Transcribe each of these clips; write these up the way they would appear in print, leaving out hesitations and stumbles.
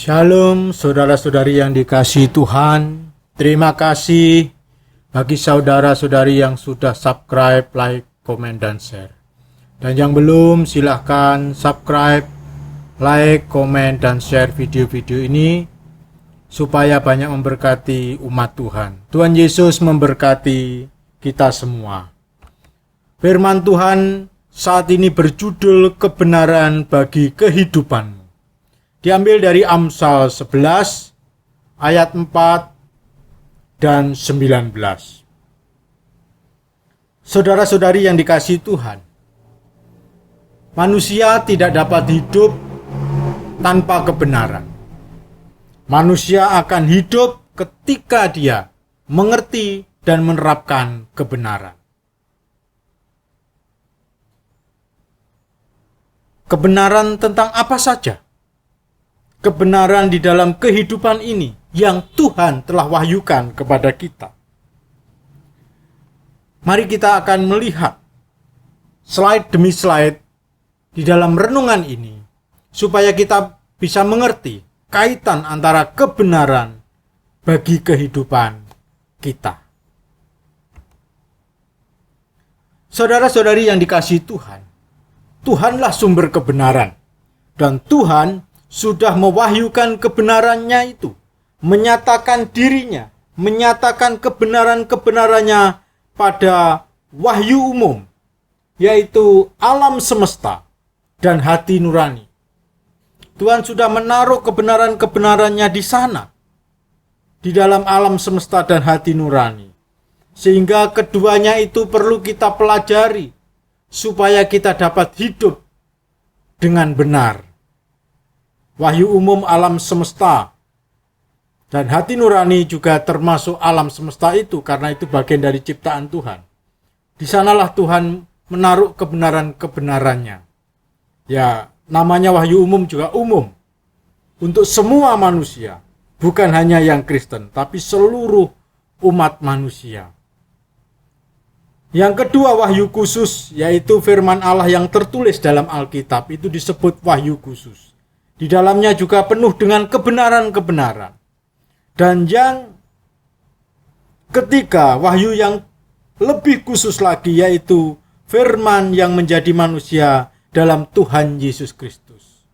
Shalom saudara-saudari yang dikasihi Tuhan. Terima kasih bagi saudara-saudari yang sudah subscribe, like, komen, dan share. Dan yang belum, silahkan subscribe, like, komen, dan share video-video ini supaya banyak memberkati umat Tuhan. Tuhan Yesus memberkati kita semua. Firman Tuhan saat ini berjudul kebenaran bagi kehidupan. Diambil dari Amsal 11 ayat 4 dan 19. Saudara-saudari yang dikasihi Tuhan, manusia tidak dapat hidup tanpa kebenaran. Manusia akan hidup ketika dia mengerti dan menerapkan kebenaran. Kebenaran tentang apa saja? Kebenaran di dalam kehidupan ini yang Tuhan telah wahyukan kepada kita. Mari kita akan melihat slide demi slide di dalam renungan ini supaya kita bisa mengerti kaitan antara kebenaran bagi kehidupan kita. Saudara-saudari yang dikasihi Tuhan, Tuhanlah sumber kebenaran, dan Tuhan sudah mewahyukan kebenarannya itu, menyatakan dirinya, menyatakan kebenaran-kebenarannya pada wahyu umum, yaitu alam semesta dan hati nurani. Tuhan sudah menaruh kebenaran-kebenarannya di sana, di dalam alam semesta dan hati nurani, sehingga keduanya itu perlu kita pelajari, supaya kita dapat hidup dengan benar. Wahyu umum alam semesta dan hati nurani juga termasuk alam semesta itu, karena itu bagian dari ciptaan Tuhan. Di sanalah Tuhan menaruh kebenaran-kebenarannya. Ya, namanya wahyu umum juga umum untuk semua manusia, bukan hanya yang Kristen, tapi seluruh umat manusia. Yang kedua, wahyu khusus, yaitu firman Allah yang tertulis dalam Alkitab, itu disebut wahyu khusus. Di dalamnya juga penuh dengan kebenaran-kebenaran. Dan yang ketiga, wahyu yang lebih khusus lagi, yaitu firman yang menjadi manusia dalam Tuhan Yesus Kristus.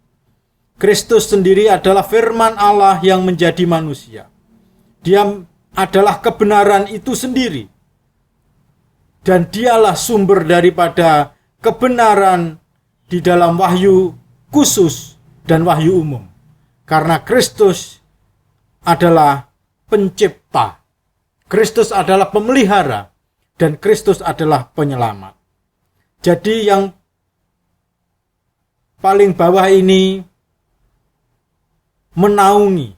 Kristus sendiri adalah firman Allah yang menjadi manusia. Dia adalah kebenaran itu sendiri. Dan dialah sumber daripada kebenaran di dalam wahyu khusus dan wahyu umum. Karena Kristus adalah pencipta, Kristus adalah pemelihara, dan Kristus adalah penyelamat. Jadi yang paling bawah ini menaungi,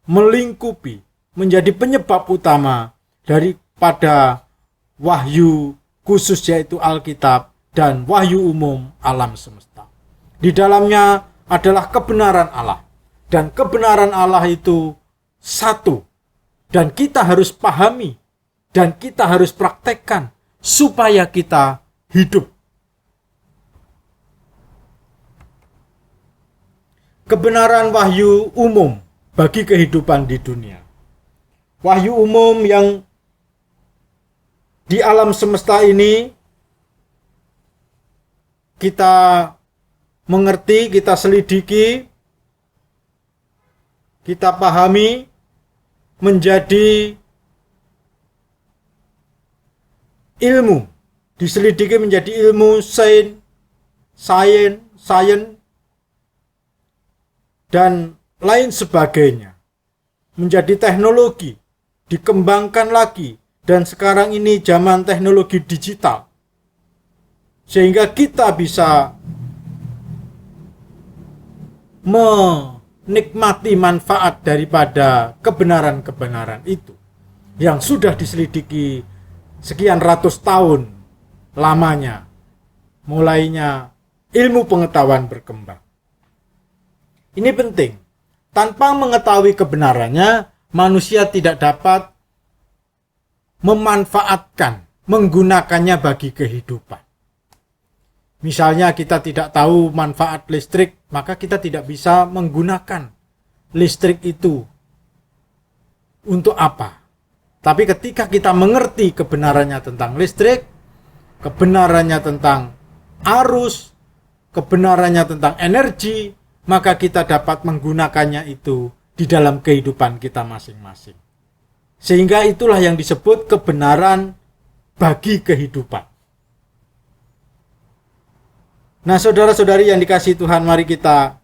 melingkupi, menjadi penyebab utama daripada wahyu khusus, yaitu Alkitab, dan wahyu umum alam semesta. Di dalamnya adalah kebenaran Allah, dan kebenaran Allah itu satu, dan kita harus pahami, dan kita harus praktekkan supaya kita hidup. Kebenaran wahyu umum bagi kehidupan di dunia. Wahyu umum yang di alam semesta ini kita mengerti, kita selidiki, kita pahami, menjadi ilmu, diselidiki menjadi ilmu sains, dan lain sebagainya, menjadi teknologi, dikembangkan lagi, dan sekarang ini zaman teknologi digital, sehingga kita bisa menikmati manfaat daripada kebenaran-kebenaran itu yang sudah diselidiki sekian ratus tahun lamanya, mulainya ilmu pengetahuan berkembang. Ini penting. Tanpa mengetahui kebenarannya, manusia tidak dapat memanfaatkan, menggunakannya bagi kehidupan. Misalnya kita tidak tahu manfaat listrik, maka kita tidak bisa menggunakan listrik itu untuk apa. Tapi ketika kita mengerti kebenarannya tentang listrik, kebenarannya tentang arus, kebenarannya tentang energi, maka kita dapat menggunakannya itu di dalam kehidupan kita masing-masing. Sehingga itulah yang disebut kebenaran bagi kehidupan. Nah, saudara-saudari yang dikasihi Tuhan, mari kita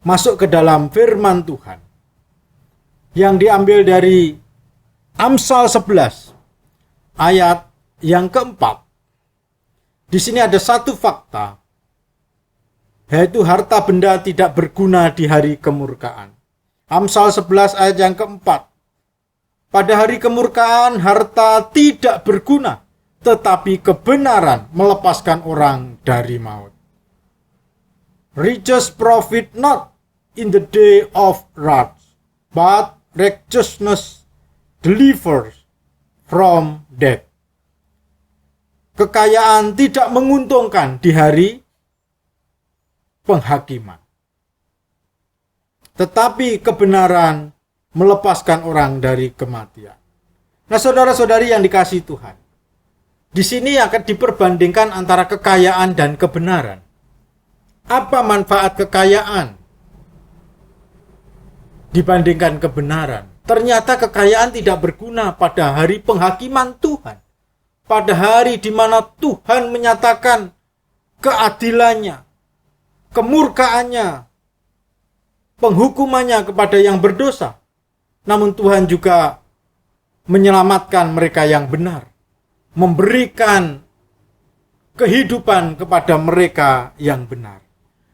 masuk ke dalam firman Tuhan yang diambil dari Amsal 11 ayat yang keempat. Di sini ada satu fakta, yaitu harta benda tidak berguna di hari kemurkaan. Amsal 11 ayat yang keempat. Pada hari kemurkaan harta tidak berguna, tetapi kebenaran melepaskan orang dari maut. Riches profit not in the day of wrath, but righteousness delivers from death. Kekayaan tidak menguntungkan di hari penghakiman, tetapi kebenaran melepaskan orang dari kematian. Nah, saudara-saudari yang dikasihi Tuhan, di sini akan diperbandingkan antara kekayaan dan kebenaran. Apa manfaat kekayaan dibandingkan kebenaran? Ternyata kekayaan tidak berguna pada hari penghakiman Tuhan. Pada hari di mana Tuhan menyatakan keadilannya, kemurkaannya, penghukumannya kepada yang berdosa. Namun Tuhan juga menyelamatkan mereka yang benar, memberikan kehidupan kepada mereka yang benar.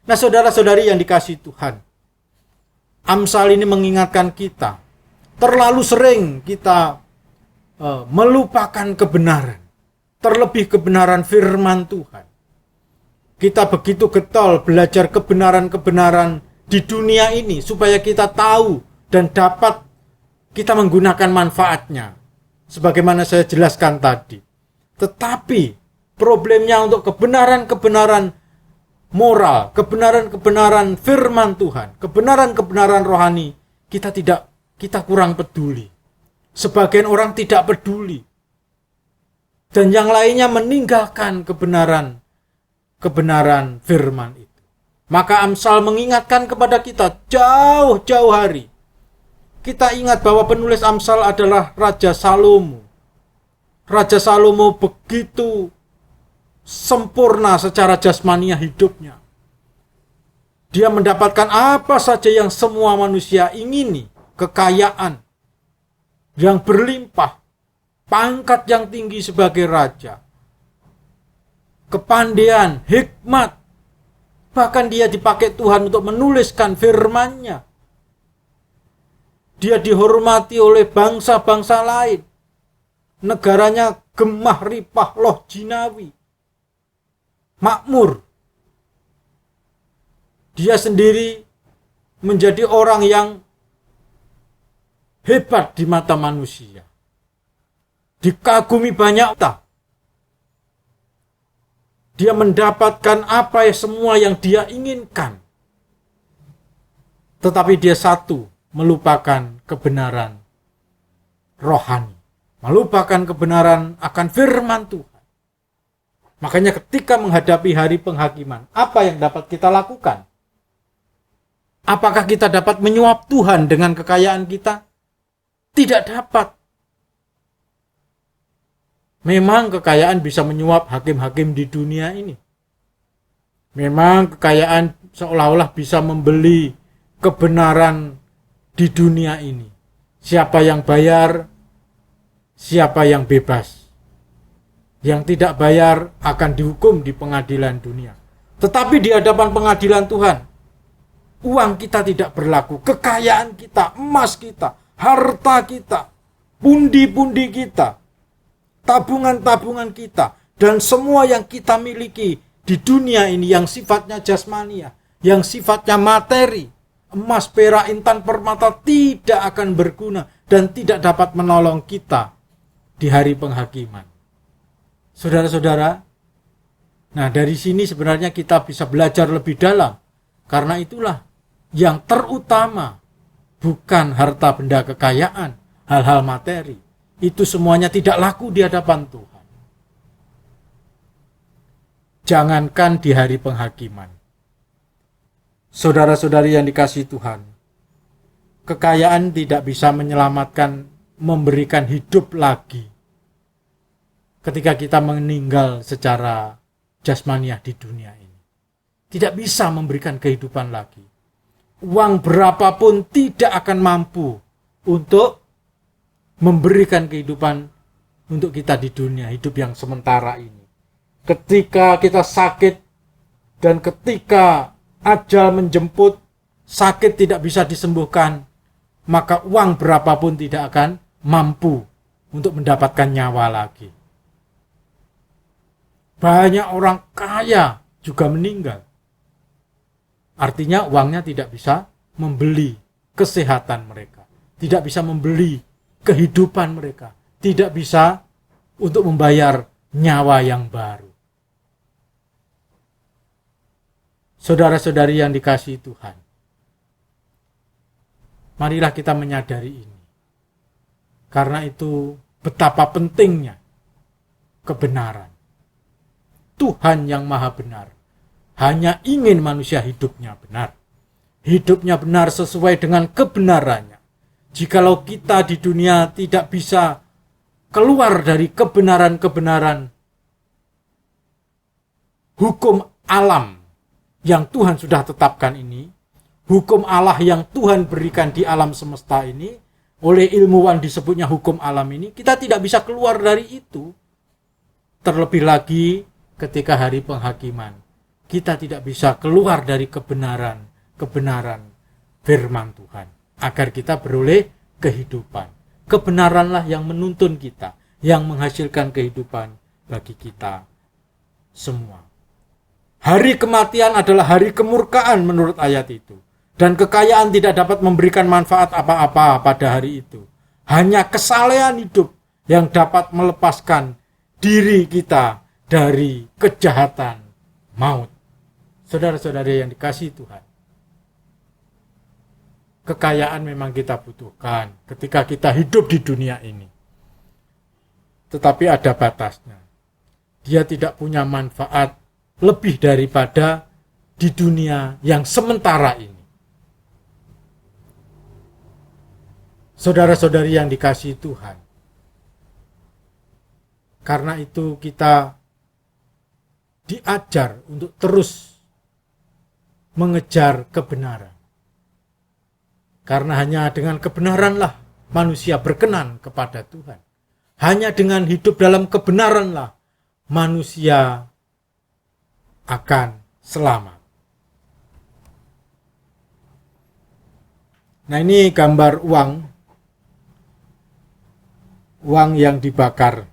Nah, saudara-saudari yang dikasihi Tuhan, Amsal ini mengingatkan kita, terlalu sering kita melupakan kebenaran, terlebih kebenaran firman Tuhan. Kita begitu getol belajar kebenaran-kebenaran di dunia ini supaya kita tahu dan dapat kita menggunakan manfaatnya, sebagaimana saya jelaskan tadi. Tetapi problemnya untuk kebenaran-kebenaran moral, kebenaran-kebenaran firman Tuhan, kebenaran-kebenaran rohani, kita kurang peduli. Sebagian orang tidak peduli. Dan yang lainnya meninggalkan kebenaran firman itu. Maka Amsal mengingatkan kepada kita jauh-jauh hari. Kita ingat bahwa penulis Amsal adalah Raja Salomo. Raja Salomo begitu sempurna secara jasmania hidupnya. Dia mendapatkan apa saja yang semua manusia ingini, kekayaan yang berlimpah, pangkat yang tinggi sebagai raja, kepandaian, hikmat, bahkan dia dipakai Tuhan untuk menuliskan firman-Nya. Dia dihormati oleh bangsa-bangsa lain. Negaranya gemah ripah loh jinawi, makmur. Dia sendiri menjadi orang yang hebat di mata manusia, dikagumi banyak orang. Dia mendapatkan apa semua yang dia inginkan, tetapi dia melupakan kebenaran rohani, melupakan kebenaran akan firman Tuhan. Makanya ketika menghadapi hari penghakiman, apa yang dapat kita lakukan? Apakah kita dapat menyuap Tuhan dengan kekayaan kita? Tidak dapat. Memang kekayaan bisa menyuap hakim-hakim di dunia ini. Memang kekayaan seolah-olah bisa membeli kebenaran di dunia ini. Siapa yang bayar, siapa yang bebas. Yang tidak bayar akan dihukum di pengadilan dunia. Tetapi di hadapan pengadilan Tuhan, uang kita tidak berlaku. Kekayaan kita, emas kita, harta kita, pundi-pundi kita, tabungan-tabungan kita, dan semua yang kita miliki di dunia ini yang sifatnya jasmania, yang sifatnya materi, emas, perak, intan, permata tidak akan berguna dan tidak dapat menolong kita di hari penghakiman. Saudara-saudara, nah dari sini sebenarnya kita bisa belajar lebih dalam. Karena itulah yang terutama bukan harta benda kekayaan, hal-hal materi. Itu semuanya tidak laku di hadapan Tuhan. Jangankan di hari penghakiman. Saudara-saudari yang dikasihi Tuhan, kekayaan tidak bisa menyelamatkan, memberikan hidup lagi ketika kita meninggal secara jasmaniah di dunia ini. Tidak bisa memberikan kehidupan lagi. Uang berapapun tidak akan mampu untuk memberikan kehidupan untuk kita di dunia, hidup yang sementara ini. Ketika kita sakit dan ketika ajal menjemput, sakit tidak bisa disembuhkan, maka uang berapapun tidak akan mampu untuk mendapatkan nyawa lagi. Banyak orang kaya juga meninggal. Artinya uangnya tidak bisa membeli kesehatan mereka, tidak bisa membeli kehidupan mereka, tidak bisa untuk membayar nyawa yang baru. Saudara-saudari yang dikasihi Tuhan, marilah kita menyadari ini. Karena itu betapa pentingnya kebenaran. Tuhan yang maha benar hanya ingin manusia hidupnya benar. Hidupnya benar sesuai dengan kebenarannya. Jikalau kita di dunia tidak bisa keluar dari kebenaran-kebenaran hukum alam yang Tuhan sudah tetapkan ini, hukum Allah yang Tuhan berikan di alam semesta ini, oleh ilmuwan disebutnya hukum alam ini, kita tidak bisa keluar dari itu. Terlebih lagi ketika hari penghakiman, kita tidak bisa keluar dari kebenaran firman Tuhan, agar kita beroleh kehidupan. Kebenaranlah yang menuntun kita, yang menghasilkan kehidupan bagi kita semua. Hari kematian adalah hari kemurkaan menurut ayat itu. Dan kekayaan tidak dapat memberikan manfaat apa-apa pada hari itu. Hanya kesalehan hidup yang dapat melepaskan diri kita dari kejahatan maut. Saudara-saudari yang dikasihi Tuhan, kekayaan memang kita butuhkan ketika kita hidup di dunia ini. Tetapi ada batasnya. Dia tidak punya manfaat lebih daripada di dunia yang sementara ini. Saudara-saudari yang dikasihi Tuhan, karena itu kita diajar untuk terus mengejar kebenaran. Karena hanya dengan kebenaranlah manusia berkenan kepada Tuhan. Hanya dengan hidup dalam kebenaranlah manusia akan selamat. Nah, ini gambar uang yang dibakar.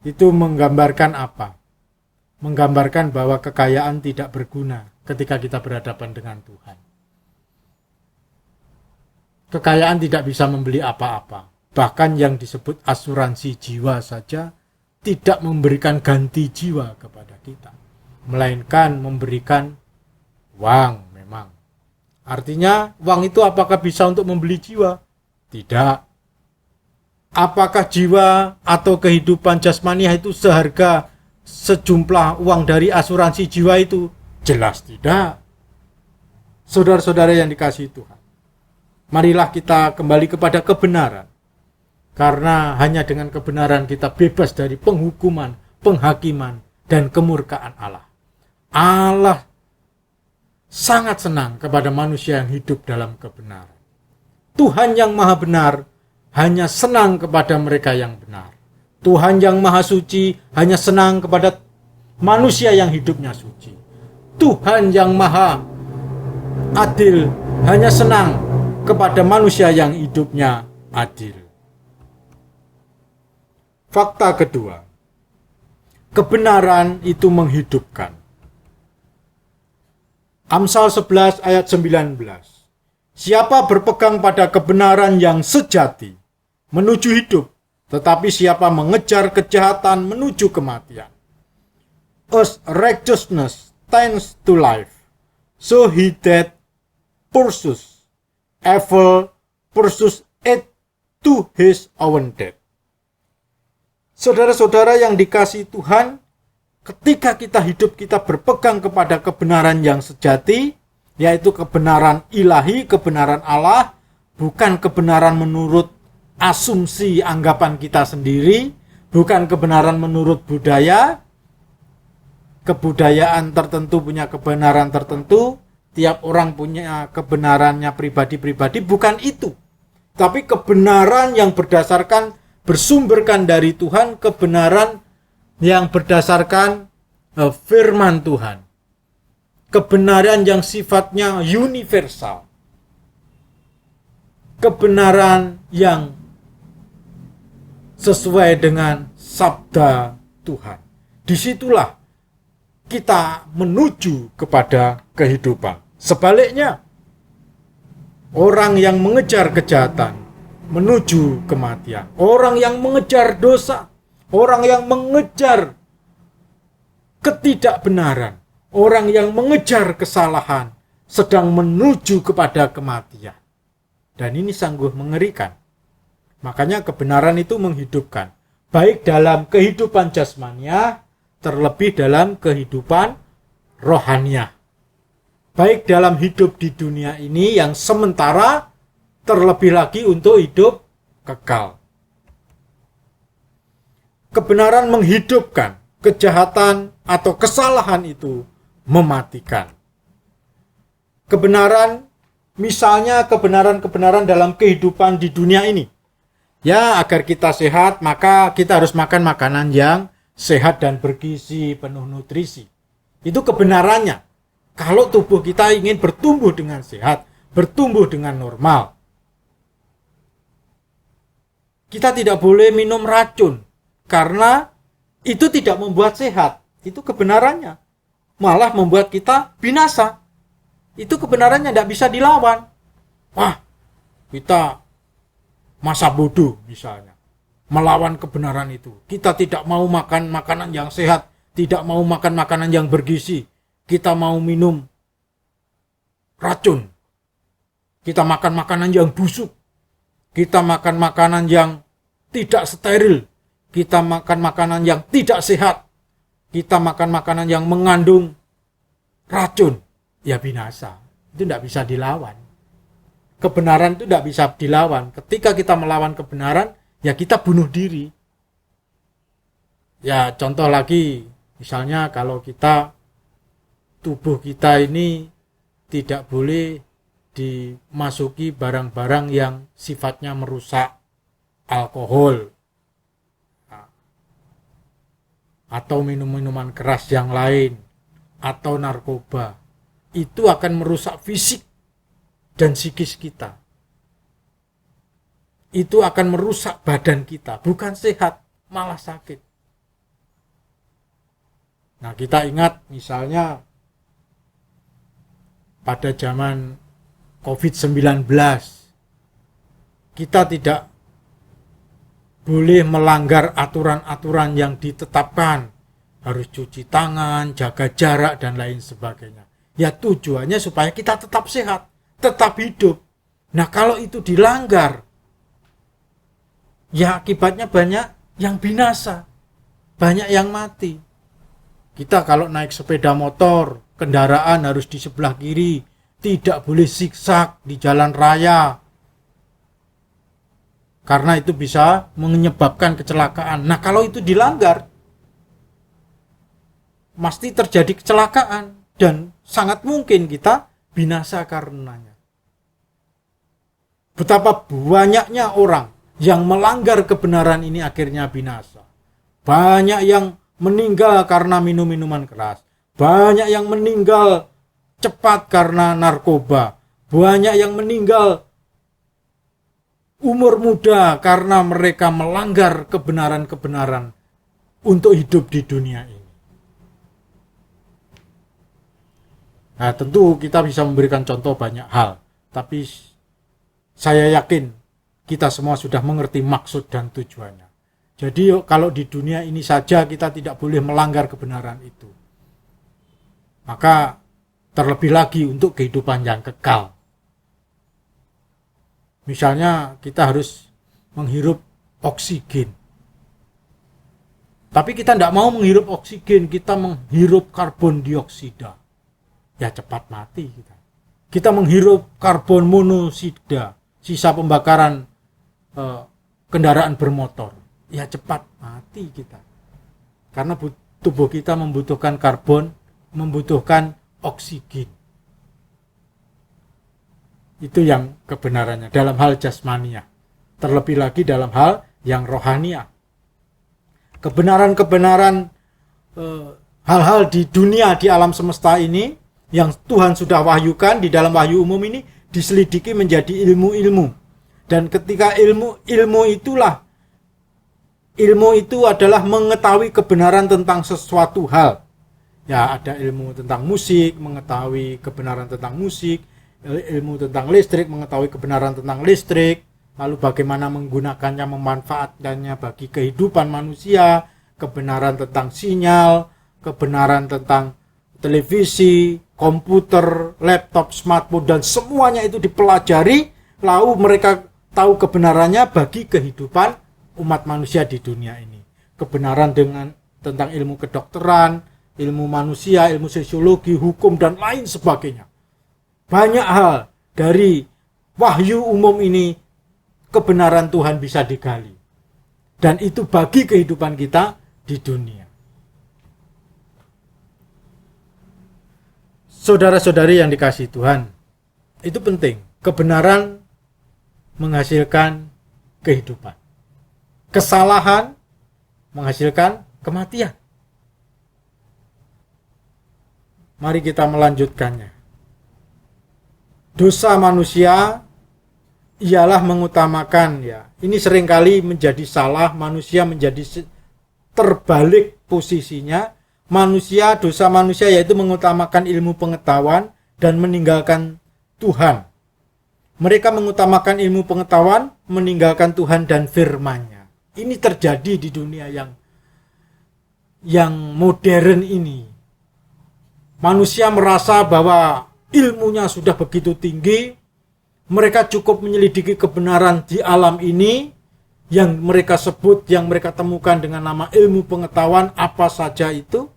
Itu menggambarkan apa? Menggambarkan bahwa kekayaan tidak berguna ketika kita berhadapan dengan Tuhan. Kekayaan tidak bisa membeli apa-apa. Bahkan yang disebut asuransi jiwa saja tidak memberikan ganti jiwa kepada kita, melainkan memberikan uang memang. Artinya uang itu apakah bisa untuk membeli jiwa? Tidak. Apakah jiwa atau kehidupan jasmaniah itu seharga sejumlah uang dari asuransi jiwa itu? Jelas tidak. Saudara-saudara yang dikasihi Tuhan, marilah kita kembali kepada kebenaran. Karena hanya dengan kebenaran kita bebas dari penghukuman, penghakiman, dan kemurkaan Allah. Allah sangat senang kepada manusia yang hidup dalam kebenaran. Tuhan yang maha benar hanya senang kepada mereka yang benar. Tuhan yang maha suci hanya senang kepada manusia yang hidupnya suci. Tuhan yang maha adil hanya senang kepada manusia yang hidupnya adil. Fakta kedua, kebenaran itu menghidupkan. Amsal 11 ayat 19. Siapa berpegang pada kebenaran yang sejati menuju hidup, tetapi siapa mengejar kejahatan menuju kematian. As righteousness tends to life, So he that pursues evil pursues it to his own death. Saudara-saudara yang dikasihi Tuhan, ketika kita berpegang kepada kebenaran yang sejati, yaitu kebenaran ilahi, kebenaran Allah, bukan kebenaran menurut asumsi anggapan kita sendiri, bukan kebenaran menurut budaya. Kebudayaan tertentu punya kebenaran tertentu, tiap orang punya kebenarannya pribadi-pribadi, bukan itu. Tapi kebenaran yang bersumberkan dari Tuhan, kebenaran yang berdasarkan firman Tuhan. Kebenaran yang sifatnya universal. Kebenaran yang sesuai dengan sabda Tuhan. Disitulah kita menuju kepada kehidupan. Sebaliknya, orang yang mengejar kejahatan menuju kematian. Orang yang mengejar dosa, orang yang mengejar ketidakbenaran, orang yang mengejar kesalahan sedang menuju kepada kematian. Dan ini sungguh mengerikan. Makanya kebenaran itu menghidupkan, baik dalam kehidupan jasmania, terlebih dalam kehidupan rohania. Baik dalam hidup di dunia ini yang sementara, terlebih lagi untuk hidup kekal. Kebenaran menghidupkan, kejahatan atau kesalahan itu mematikan. Kebenaran, misalnya kebenaran-kebenaran dalam kehidupan di dunia ini. Ya, agar kita sehat, maka kita harus makan makanan yang sehat dan bergizi, penuh nutrisi. Itu kebenarannya. Kalau tubuh kita ingin bertumbuh dengan sehat, bertumbuh dengan normal. Kita tidak boleh minum racun, karena itu tidak membuat sehat. Itu kebenarannya. Malah membuat kita binasa. Itu kebenarannya tidak bisa dilawan. Wah, kita masa bodoh misalnya. Melawan kebenaran itu. Kita tidak mau makan makanan yang sehat. Tidak mau makan makanan yang bergizi. Kita mau minum racun. Kita makan makanan yang busuk. Kita makan makanan yang tidak steril. Kita makan makanan yang tidak sehat. Kita makan makanan yang mengandung racun. Ya binasa. Itu tidak bisa dilawan. Kebenaran itu tidak bisa dilawan. Ketika kita melawan kebenaran, ya kita bunuh diri. Ya contoh lagi, misalnya kalau tubuh kita ini tidak boleh dimasuki barang-barang yang sifatnya merusak, alkohol atau minum-minuman keras yang lain atau narkoba. Itu akan merusak fisik dan psikis kita. Itu akan merusak badan kita, bukan sehat, malah sakit. Nah, kita ingat misalnya pada zaman COVID-19, kita tidak boleh melanggar aturan-aturan yang ditetapkan. Harus cuci tangan, jaga jarak, dan lain sebagainya. Ya tujuannya supaya kita tetap sehat, tetap hidup. Nah kalau itu dilanggar, ya akibatnya banyak yang binasa, banyak yang mati. Kita kalau naik sepeda motor, kendaraan harus di sebelah kiri, tidak boleh zigzag di jalan raya. Karena itu bisa menyebabkan kecelakaan. Nah kalau itu dilanggar, pasti terjadi kecelakaan dan sangat mungkin kita binasa karenanya. Betapa banyaknya orang yang melanggar kebenaran ini akhirnya binasa. Banyak yang meninggal karena minum minuman keras. Banyak yang meninggal cepat karena narkoba. Banyak yang meninggal umur muda karena mereka melanggar kebenaran-kebenaran untuk hidup di dunia ini. Nah, tentu kita bisa memberikan contoh banyak hal, tapi saya yakin kita semua sudah mengerti maksud dan tujuannya. Jadi kalau di dunia ini saja kita tidak boleh melanggar kebenaran itu, maka Terlebih lagi untuk kehidupan yang kekal. Misalnya kita harus menghirup oksigen. Tapi kita tidak mau menghirup oksigen, kita menghirup karbon dioksida. Ya cepat mati kita. Kita menghirup karbon monoksida, sisa pembakaran kendaraan bermotor. Ya cepat mati kita. Karena tubuh kita membutuhkan karbon, membutuhkan oksigen. Itu yang kebenarannya dalam hal jasmania. Terlebih lagi dalam hal yang rohania. Kebenaran-kebenaran hal-hal di dunia, di alam semesta ini yang Tuhan sudah wahyukan di dalam wahyu umum ini diselidiki menjadi ilmu-ilmu. Dan ketika ilmu itu adalah mengetahui kebenaran tentang sesuatu hal. Ya, ada ilmu tentang musik, mengetahui kebenaran tentang musik, ilmu tentang listrik, mengetahui kebenaran tentang listrik, lalu bagaimana menggunakannya, memanfaatkannya bagi kehidupan manusia, kebenaran tentang sinyal, kebenaran tentang televisi, komputer, laptop, smartphone, dan semuanya itu dipelajari, lalu mereka tahu kebenarannya bagi kehidupan umat manusia di dunia ini. Kebenaran tentang ilmu kedokteran, ilmu manusia, ilmu sosiologi, hukum, dan lain sebagainya. Banyak hal dari wahyu umum ini kebenaran Tuhan bisa digali. Dan itu bagi kehidupan kita di dunia. Saudara-saudari yang dikasihi Tuhan, itu penting. Kebenaran menghasilkan kehidupan. Kesalahan menghasilkan kematian. Mari kita melanjutkannya. Dosa manusia ialah mengutamakan, ya. Ini seringkali menjadi salah, manusia menjadi terbalik posisinya. Dosa manusia yaitu mengutamakan ilmu pengetahuan dan meninggalkan Tuhan. Mereka mengutamakan ilmu pengetahuan, meninggalkan Tuhan dan firman-Nya. Ini terjadi di dunia yang modern ini. Manusia merasa bahwa ilmunya sudah begitu tinggi, mereka cukup menyelidiki kebenaran di alam ini, yang mereka sebut, yang mereka temukan dengan nama ilmu pengetahuan, apa saja itu.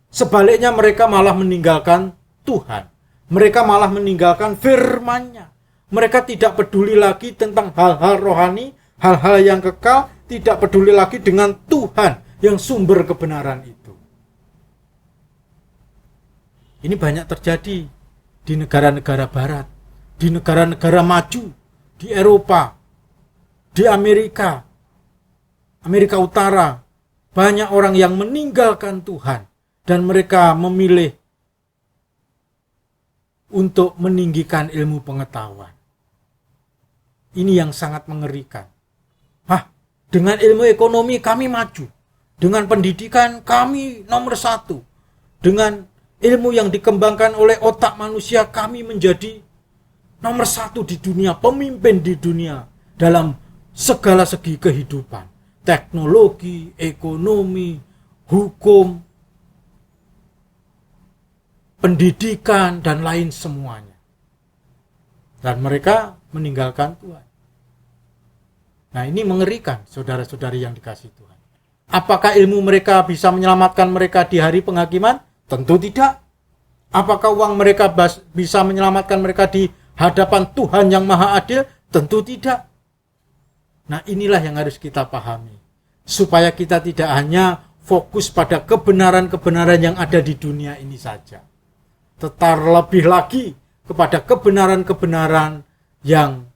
Sebaliknya mereka malah meninggalkan Tuhan. Mereka malah meninggalkan firman-Nya. Mereka tidak peduli lagi tentang hal-hal rohani, hal-hal yang kekal, tidak peduli lagi dengan Tuhan yang sumber kebenaran itu. Ini banyak terjadi di negara-negara barat, di negara-negara maju, di Eropa, di Amerika Utara. Banyak orang yang meninggalkan Tuhan dan mereka memilih untuk meninggikan ilmu pengetahuan. Ini yang sangat mengerikan. Dengan ilmu ekonomi kami maju. Dengan pendidikan kami nomor 1. Dengan ilmu yang dikembangkan oleh otak manusia kami menjadi nomor 1 di dunia, pemimpin di dunia dalam segala segi kehidupan. Teknologi, ekonomi, hukum, pendidikan, dan lain semuanya. Dan mereka meninggalkan Tuhan. Nah, ini mengerikan, saudara-saudari yang dikasihi Tuhan. Apakah ilmu mereka bisa menyelamatkan mereka di hari penghakiman? Tentu tidak. Apakah uang mereka bisa menyelamatkan mereka di hadapan Tuhan yang Maha Adil? Tentu tidak. Nah, inilah yang harus kita pahami. Supaya kita tidak hanya fokus pada kebenaran-kebenaran yang ada di dunia ini saja. Tetapi lebih lagi kepada kebenaran-kebenaran yang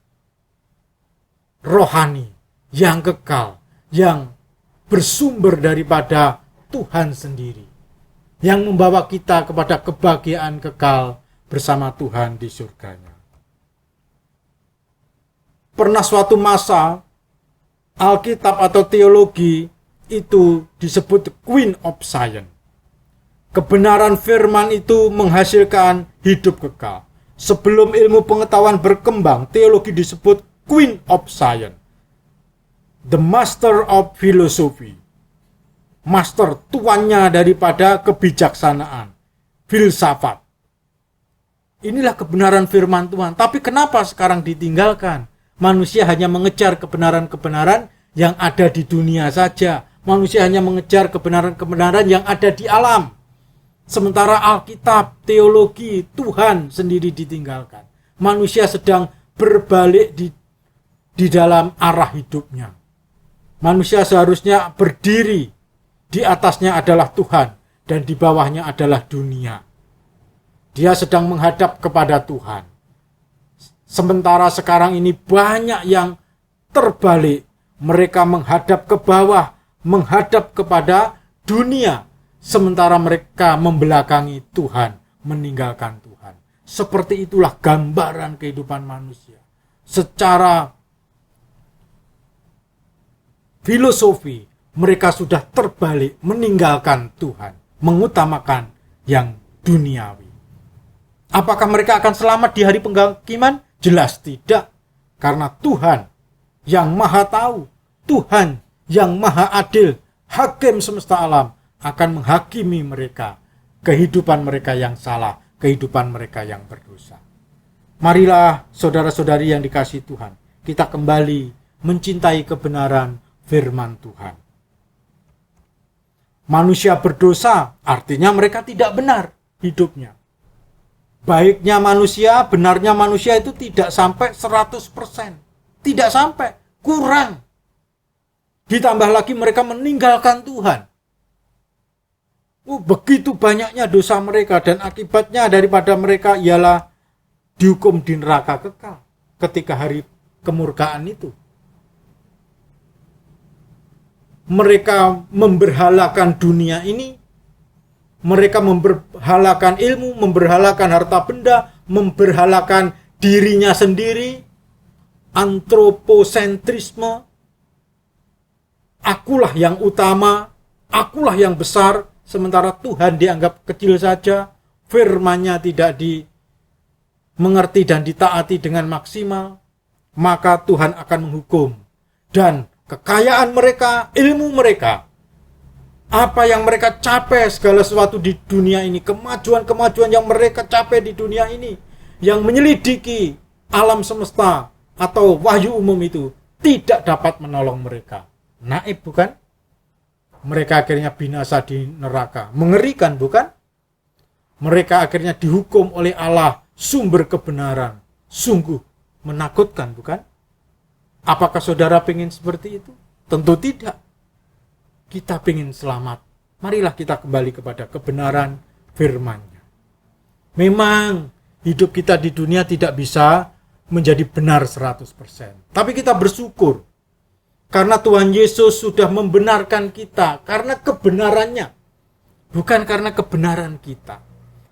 rohani, yang kekal, yang bersumber daripada Tuhan sendiri, yang membawa kita kepada kebahagiaan kekal bersama Tuhan di surganya. Pernah suatu masa Alkitab atau teologi itu disebut Queen of Science. Kebenaran firman itu menghasilkan hidup kekal. Sebelum ilmu pengetahuan berkembang, teologi disebut Queen of Science. The Master of Philosophy. Master, tuannya daripada kebijaksanaan, filsafat. Inilah kebenaran firman Tuhan. Tapi kenapa sekarang ditinggalkan? Manusia hanya mengejar kebenaran-kebenaran yang ada di dunia saja. Manusia hanya mengejar kebenaran-kebenaran yang ada di alam. Sementara Alkitab, teologi, Tuhan sendiri ditinggalkan. Manusia sedang berbalik di dalam arah hidupnya. Manusia seharusnya berdiri. Di atasnya adalah Tuhan dan di bawahnya adalah dunia. Dia sedang menghadap kepada Tuhan. Sementara sekarang ini banyak yang terbalik. Mereka menghadap ke bawah, menghadap kepada dunia. Sementara mereka membelakangi Tuhan, meninggalkan Tuhan. Seperti itulah gambaran kehidupan manusia. Secara filosofi, mereka sudah terbalik, meninggalkan Tuhan, mengutamakan yang duniawi. Apakah mereka akan selamat di hari penghakiman? Jelas tidak. Karena Tuhan yang maha tahu, Tuhan yang maha adil, hakim semesta alam, akan menghakimi mereka, kehidupan mereka yang salah, kehidupan mereka yang berdosa. Marilah saudara-saudari yang dikasihi Tuhan, kita kembali mencintai kebenaran firman Tuhan. Manusia berdosa, artinya mereka tidak benar hidupnya. Baiknya manusia, benarnya manusia itu tidak sampai 100%. Tidak sampai, kurang. Ditambah lagi mereka meninggalkan Tuhan. Begitu banyaknya dosa mereka dan akibatnya daripada mereka ialah dihukum di neraka kekal ketika hari kemurkaan itu. Mereka memberhalakan dunia ini. Mereka memberhalakan ilmu, memberhalakan harta benda, memberhalakan dirinya sendiri. Antroposentrisme. Akulah yang utama, akulah yang besar, sementara Tuhan dianggap kecil saja. Firman-Nya tidak dimengerti dan ditaati dengan maksimal. Maka Tuhan akan menghukum. Dan kekayaan mereka, ilmu mereka, apa yang mereka capai segala sesuatu di dunia ini, kemajuan-kemajuan yang mereka capai di dunia ini, yang menyelidiki alam semesta atau wahyu umum itu, tidak dapat menolong mereka. Naib bukan? Mereka akhirnya binasa di neraka. Mengerikan bukan? Mereka akhirnya dihukum oleh Allah, sumber kebenaran. Sungguh menakutkan bukan? Apakah saudara ingin seperti itu? Tentu tidak. Kita ingin selamat. Marilah kita kembali kepada kebenaran firman-Nya. Memang hidup kita di dunia tidak bisa menjadi benar 100%. Tapi kita bersyukur. Karena Tuhan Yesus sudah membenarkan kita. Karena kebenarannya. Bukan karena kebenaran kita.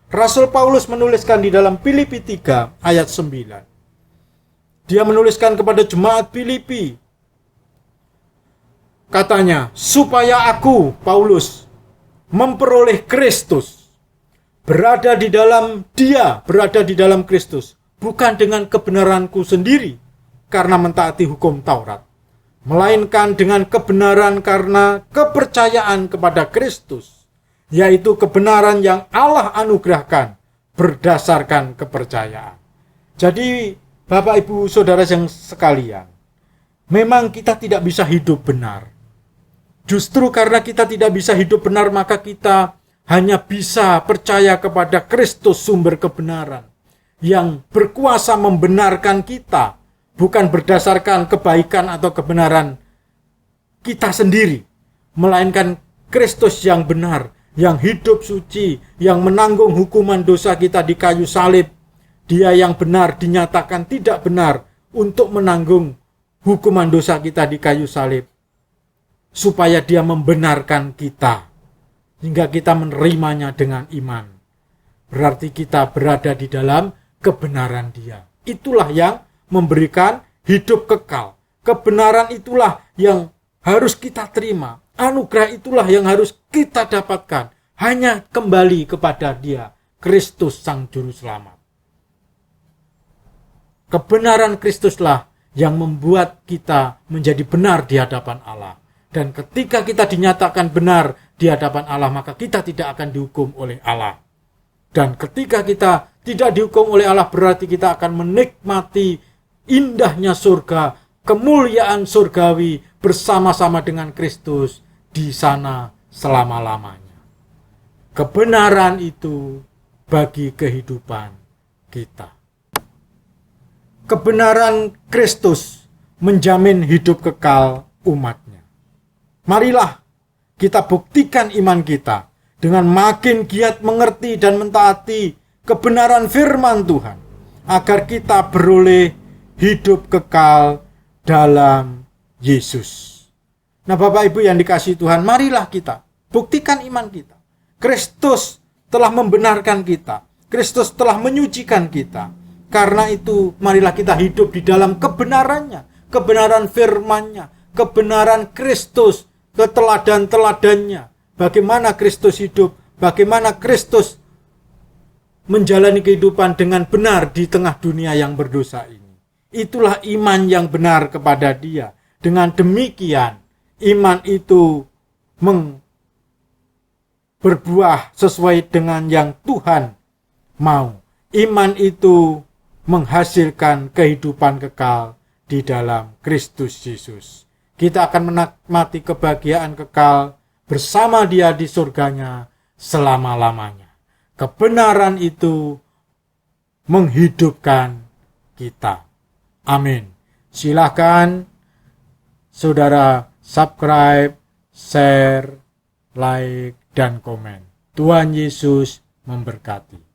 Rasul Paulus menuliskan di dalam Filipi 3 ayat 9. Dia menuliskan kepada jemaat Filipi. Katanya, supaya aku, Paulus, memperoleh Kristus, berada di dalam Kristus, bukan dengan kebenaranku sendiri, karena mentaati hukum Taurat, melainkan dengan kebenaran karena kepercayaan kepada Kristus, yaitu kebenaran yang Allah anugerahkan berdasarkan kepercayaan. Jadi, Bapak, Ibu, Saudara yang sekalian, memang kita tidak bisa hidup benar. Justru karena kita tidak bisa hidup benar, maka kita hanya bisa percaya kepada Kristus sumber kebenaran yang berkuasa membenarkan kita, bukan berdasarkan kebaikan atau kebenaran kita sendiri, melainkan Kristus yang benar, yang hidup suci, yang menanggung hukuman dosa kita di kayu salib. Dia yang benar dinyatakan tidak benar untuk menanggung hukuman dosa kita di kayu salib, supaya dia membenarkan kita, hingga kita menerimanya dengan iman. Berarti kita berada di dalam kebenaran dia. Itulah yang memberikan hidup kekal. Kebenaran itulah yang harus kita terima. Anugerah itulah yang harus kita dapatkan. Hanya kembali kepada dia, Kristus Sang Juru Selamat. Kebenaran Kristuslah yang membuat kita menjadi benar di hadapan Allah. Dan ketika kita dinyatakan benar di hadapan Allah, maka kita tidak akan dihukum oleh Allah. Dan ketika kita tidak dihukum oleh Allah berarti kita akan menikmati indahnya surga, kemuliaan surgawi bersama-sama dengan Kristus di sana selama-lamanya. Kebenaran itu bagi kehidupan kita. Kebenaran Kristus menjamin hidup kekal umatnya. Marilah kita buktikan iman kita dengan makin giat mengerti dan mentaati kebenaran firman Tuhan, agar kita beroleh hidup kekal dalam Yesus. Nah, Bapak Ibu yang dikasihi Tuhan, marilah kita buktikan iman kita. Kristus telah membenarkan kita. Kristus telah menyucikan kita. Karena itu, marilah kita hidup di dalam kebenarannya, kebenaran firman-Nya, kebenaran Kristus, keteladan-teladannya. Bagaimana Kristus hidup, bagaimana Kristus menjalani kehidupan dengan benar di tengah dunia yang berdosa ini. Itulah iman yang benar kepada Dia. Dengan demikian, iman itu berbuah sesuai dengan yang Tuhan mau. Iman itu menghasilkan kehidupan kekal di dalam Kristus Yesus. Kita akan menikmati kebahagiaan kekal bersama Dia di surganya selama-lamanya. Kebenaran itu menghidupkan kita. Amin. Silakan saudara subscribe, share, like, dan komen. Tuhan Yesus memberkati.